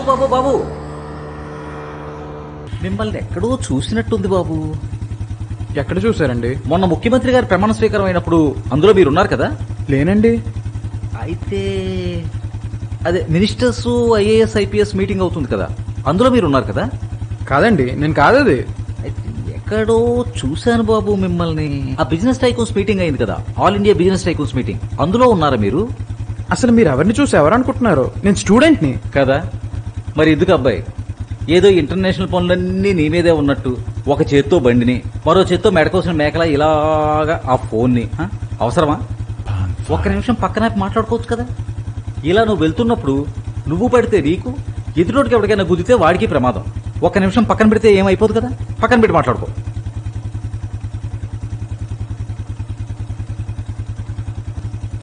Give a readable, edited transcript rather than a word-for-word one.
బాబు బాబు బాబు మిమ్మల్ని ఎక్కడో చూసినట్టుంది బాబు. ఎక్కడ చూసారండి? మొన్న ముఖ్యమంత్రి గారి ప్రమాణ స్వీకారం అయినప్పుడు అందులో మీరున్నారు కదా? లేనండి. అయితే అదే మినిస్టర్స్ ఐఏఎస్ ఐపీఎస్ మీటింగ్ అవుతుంది కదా, అందులో మీరున్నారు కదా? కాదండి, నేను కాదది. అయితే ఎక్కడో చూశాను బాబు మిమ్మల్ని. ఆ బిజినెస్ టైకూన్స్ మీటింగ్ అయింది కదా, all India business tycoons meeting, అందులో ఉన్నారా మీరు? అసలు మీరు ఎవరిని చూసి ఎవరనుకుంటున్నారు? నేను స్టూడెంట్ని కదా. మరి ఎందుకు అబ్బాయి ఏదో ఇంటర్నేషనల్ పనులన్నీ నీ మీదే ఉన్నట్టు ఒక చేత్తో బండిని మరో చేత్తో మెడకోసిన మేకలా ఇలాగా ఆ ఫోన్ని అవసరమా? ఒక్క నిమిషం పక్కన మాట్లాడుకోవచ్చు కదా. ఇలా నువ్వు వెళ్తున్నప్పుడు నువ్వు పడితే నీకు, ఎదుటోటికి ఎవరికైనా గుద్దితే వాడికి ప్రమాదం. ఒక్క నిమిషం పక్కన పెడితే ఏమైపోదు కదా. పక్కన పెట్టి మాట్లాడుకో.